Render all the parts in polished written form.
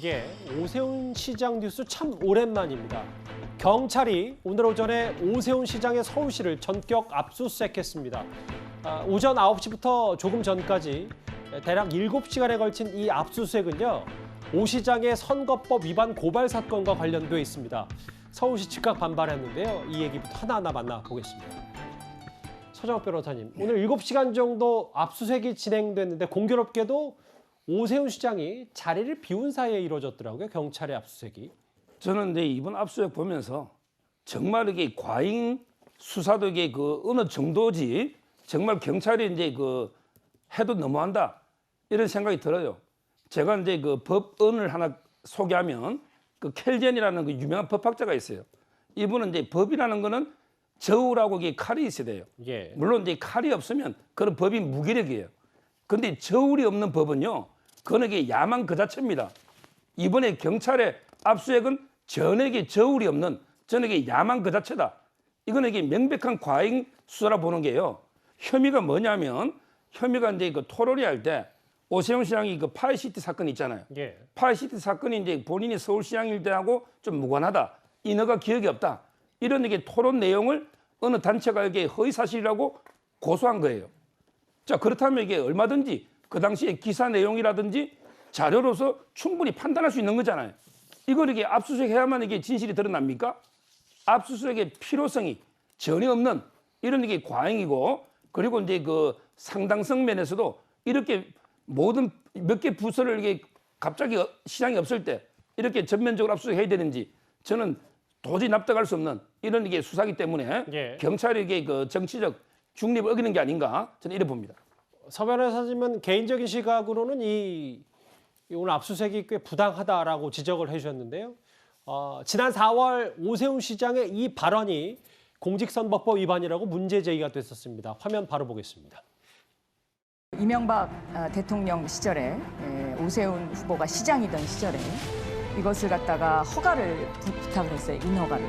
예, 오세훈 시장 뉴스 참 오랜만입니다. 경찰이 오늘 오전에 오세훈 시장의 서울시를 전격 압수수색했습니다. 오전 9시부터 조금 전까지 대략 7시간에 걸친 이 압수수색은요, 오 시장의 선거법 위반 고발 사건과 관련돼 있습니다. 서울시 즉각 반발했는데요. 이 얘기부터 하나하나 만나보겠습니다. 서정욱 변호사님, 오늘 7시간 정도 압수수색이 진행됐는데 공교롭게도 오세훈 시장이 자리를 비운 사이에 이루어졌더라고요. 경찰의 압수수색이. 저는 이제 이번 압수수색 보면서 정말 이게 과잉 수사도 이게 어느 정도지 정말 경찰이 이제 해도 너무한다 이런 생각이 들어요. 제가 이제 법언을 하나 소개하면 켈젠이라는 유명한 법학자가 있어요. 이분은 이제 법이라는 거는 저울하고 이게 칼이 있어야 돼요. 예. 물론 이제 칼이 없으면 그런 법이 무기력이에요. 근데 저울이 없는 법은요, 그건 이게 야망 그 자체입니다. 이번에 경찰의 압수수색은 전에게 저울이 없는 전에게 야망 그 자체다. 이건 이게 명백한 과잉 수사라 보는 게요. 혐의가 뭐냐면 혐의가 이제 토론회 할 때 오세훈 시장이 파이시티 사건 있잖아요. 예. 파이시티 사건이 이제 본인이 서울시장일 때하고 좀 무관하다. 인허가 기억이 없다. 이런 이게 토론 내용을 어느 단체가 이게 허위 사실이라고 고소한 거예요. 자, 그렇다면 이게 얼마든지 그 당시에 기사 내용이라든지 자료로서 충분히 판단할 수 있는 거잖아요. 이걸 이게 압수수색 해야만 이게 진실이 드러납니까? 압수수색의 필요성이 전혀 없는 이런 이게 과잉이고, 그리고 이제 상당성 면에서도 이렇게 모든 몇 개 부서를 이게 갑자기 시장이 없을 때 이렇게 전면적으로 압수수색해야 되는지 저는 도저히 납득할 수 없는 이런 이게 수사기 때문에 예. 경찰이 이게 정치적 중립을 어기는 게 아닌가 저는 이래 봅니다. 서 변호사님은 개인적인 시각으로는 이 오늘 압수수색이 꽤 부당하다라고 지적을 해주셨는데요. 지난 4월 오세훈 시장의 이 발언이 공직선거법 위반이라고 문제 제기가 됐었습니다. 화면 바로 보겠습니다. 이명박 대통령 시절에 오세훈 후보가 시장이던 시절에 이것을 갖다가 허가를 부탁을 했어요. 인허가를.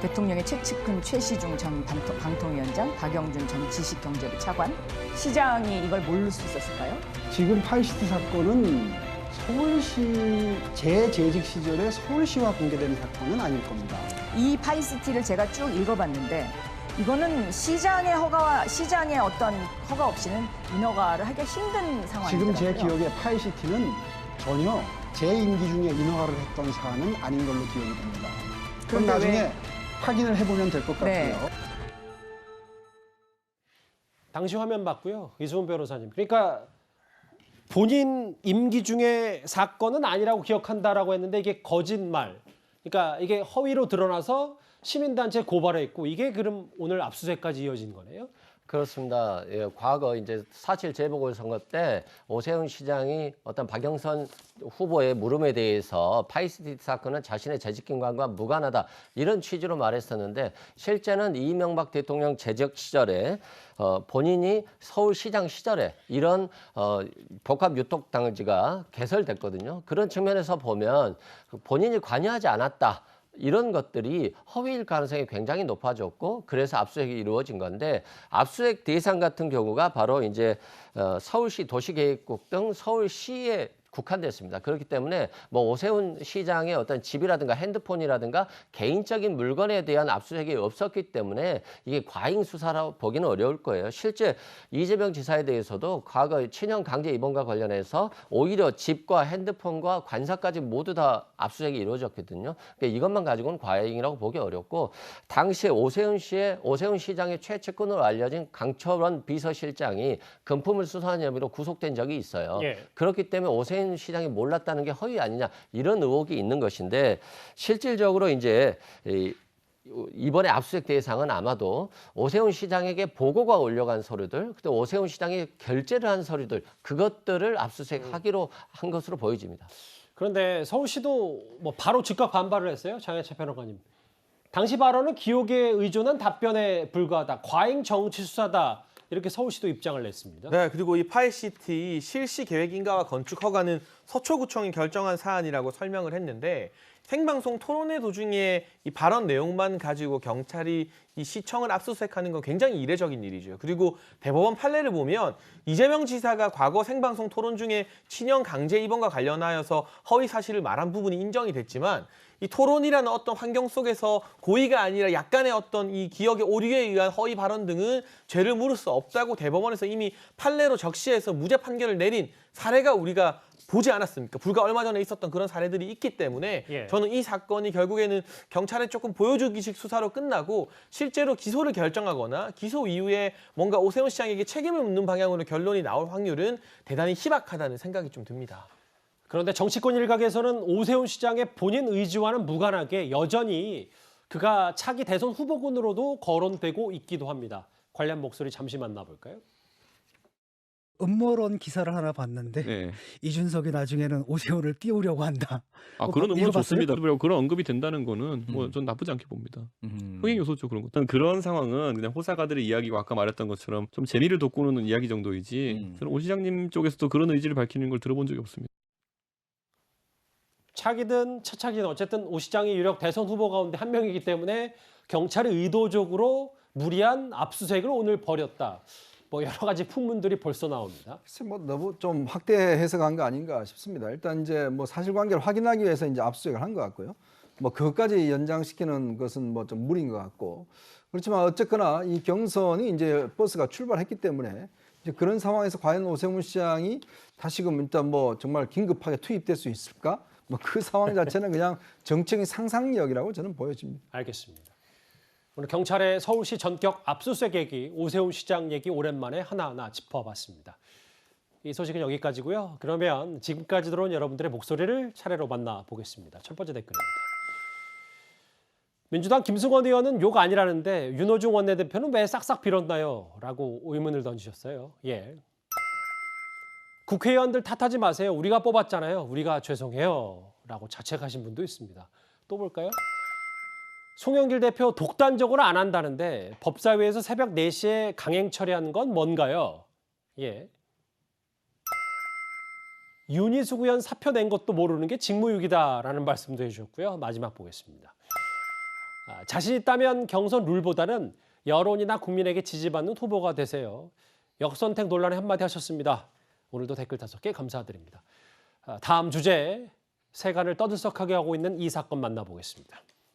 대통령의 최측근 최시중 전 방통위원장, 박영준 전 지식경제부 차관, 시장이 이걸 모를 수 있었을까요? 지금 파이시티 사건은 서울시 재직 시절에 서울시와 공개된 사건은 아닐 겁니다. 이 파이시티를 제가 쭉 읽어봤는데 이거는 시장의 허가와 시장의 어떤 허가 없이는 인허가를 하기가 힘든 상황이더라고요. 지금 제 기억에 파이시티는 전혀 제 임기 중에 인허가를 했던 사안은 아닌 걸로 기억이 됩니다. 그럼 나중에 확인을 해보면 될 것 같고요. 네. 당시 화면 봤고요. 이수훈 변호사님. 그러니까 본인 임기 중에 사건은 아니라고 기억한다라고 했는데 이게 거짓말. 그러니까 이게 허위로 드러나서 시민단체 고발했고 이게 그럼 오늘 압수수색까지 이어진 거네요? 그렇습니다. 예, 과거 이제 4.7 재보궐선거 때 오세훈 시장이 어떤 박영선 후보의 물음에 대해서 파이시티 사건은 자신의 재직기관과 무관하다 이런 취지로 말했었는데 실제는 이명박 대통령 재적 시절에 본인이 서울시장 시절에 이런 복합유통단지가 개설됐거든요. 그런 측면에서 보면 본인이 관여하지 않았다. 이런 것들이 허위일 가능성이 굉장히 높아졌고 그래서 압수수색이 이루어진 건데 압수수색 대상 같은 경우가 바로 이제 서울시 도시계획국 등 서울시에 국한됐습니다. 그렇기 때문에 뭐 오세훈 시장의 어떤 집이라든가 핸드폰이라든가 개인적인 물건에 대한 압수수색이 없었기 때문에 이게 과잉 수사라고 보기는 어려울 거예요. 실제 이재명 지사에 대해서도 과거 친형 강제 입원과 관련해서 오히려 집과 핸드폰과 관사까지 모두 다 압수수색이 이루어졌거든요. 그러니까 이것만 가지고는 과잉이라고 보기 어렵고 당시에 오세훈 시장의 최측근으로 알려진 강철원 비서실장이 금품을 수사한 혐의로 구속된 적이 있어요. 예. 그렇기 때문에 오세훈 시장이 몰랐다는 게 허위 아니냐 이런 의혹이 있는 것인데 실질적으로 이제 이번에 압수수색 대상은 아마도 오세훈 시장에게 보고가 올려간 서류들, 또 오세훈 시장이 결재를 한 서류들 그것들을 압수수색하기로 한 것으로 보여집니다. 그런데 서울시도 뭐 바로 즉각 반발을 했어요. 장혜철 변호사님. 당시 발언은 기록에 의존한 답변에 불과하다. 과잉 정치 수사다. 이렇게 서울시도 입장을 냈습니다. 네, 그리고 이 파이시티 실시 계획 인가와 건축 허가는 서초구청이 결정한 사안이라고 설명을 했는데 생방송 토론회 도중에 이 발언 내용만 가지고 경찰이 이 시청을 압수수색하는 건 굉장히 이례적인 일이죠. 그리고 대법원 판례를 보면 이재명 지사가 과거 생방송 토론 중에 친형 강제 입원과 관련하여서 허위 사실을 말한 부분이 인정이 됐지만 이 토론이라는 어떤 환경 속에서 고의가 아니라 약간의 어떤 이 기억의 오류에 의한 허위 발언 등은 죄를 물을 수 없다고 대법원에서 이미 판례로 적시해서 무죄 판결을 내린 사례가 우리가 보지 않았습니까? 불과 얼마 전에 있었던 그런 사례들이 있기 때문에 예. 저는 이 사건이 결국에는 경찰의 조금 보여주기식 수사로 끝나고 실제로 기소를 결정하거나 기소 이후에 뭔가 오세훈 시장에게 책임을 묻는 방향으로 결론이 나올 확률은 대단히 희박하다는 생각이 좀 듭니다. 그런데 정치권 일각에서는 오세훈 시장의 본인 의지와는 무관하게 여전히 그가 차기 대선 후보군으로도 거론되고 있기도 합니다. 관련 목소리 잠시 만나볼까요? 음모론 기사를 하나 봤는데 네. 이준석이 나중에는 오세훈을 띄우려고 한다. 그런 음모 읽어봤어요? 좋습니다. 그런 언급이 된다는 거는 뭐 전 나쁘지 않게 봅니다. 흥행 요소죠 그런 거. 저는 그런 상황은 그냥 호사가들의 이야기고 아까 말했던 것처럼 좀 재미를 돋구는 이야기 정도이지. 저는 오 시장님 쪽에서도 그런 의지를 밝히는 걸 들어본 적이 없습니다. 차기든 차차기든 어쨌든 오 시장이 유력 대선 후보 가운데 한 명이기 때문에 경찰이 의도적으로 무리한 압수수색을 오늘 벌였다. 뭐 여러 가지 풍문들이 벌써 나옵니다. 글쎄 뭐 너무 좀 확대 해석한 거 아닌가 싶습니다. 일단 이제 뭐 사실관계를 확인하기 위해서 이제 압수수색을 한 것 같고요. 뭐 그것까지 연장시키는 것은 뭐 좀 무리인 것 같고 그렇지만 어쨌거나 이 경선이 이제 버스가 출발했기 때문에 이제 그런 상황에서 과연 오세훈 시장이 다시금 일단 뭐 정말 긴급하게 투입될 수 있을까? 뭐 그 상황 자체는 그냥 정책의 상상력이라고 저는 보여집니다. 알겠습니다. 오늘 경찰의 서울시 전격 압수수색 얘기, 오세훈 시장 얘기 오랜만에 하나하나 짚어봤습니다. 이 소식은 여기까지고요. 그러면 지금까지 들어온 여러분들의 목소리를 차례로 만나보겠습니다. 첫 번째 댓글입니다. 민주당 김승원 의원은 욕 아니라는데 윤호중 원내대표는 왜 싹싹 빌었나요? 라고 의문을 던지셨어요. 예. 국회의원들 탓하지 마세요. 우리가 뽑았잖아요. 우리가 죄송해요. 라고 자책하신 분도 있습니다. 또 볼까요? 송영길 대표 독단적으로 안 한다는데 법사위에서 새벽 4시에 강행 처리한 건 뭔가요? 예. 윤희숙 의원 사표 낸 것도 모르는 게 직무유기다라는 말씀도 해주셨고요. 마지막 보겠습니다. 자신 있다면 경선 룰보다는 여론이나 국민에게 지지받는 후보가 되세요. 역선택 논란에 한마디 하셨습니다. 오늘도 댓글 5개 감사드립니다. 다음 주제 세간을 떠들썩하게 하고 있는 이 사건 만나보겠습니다.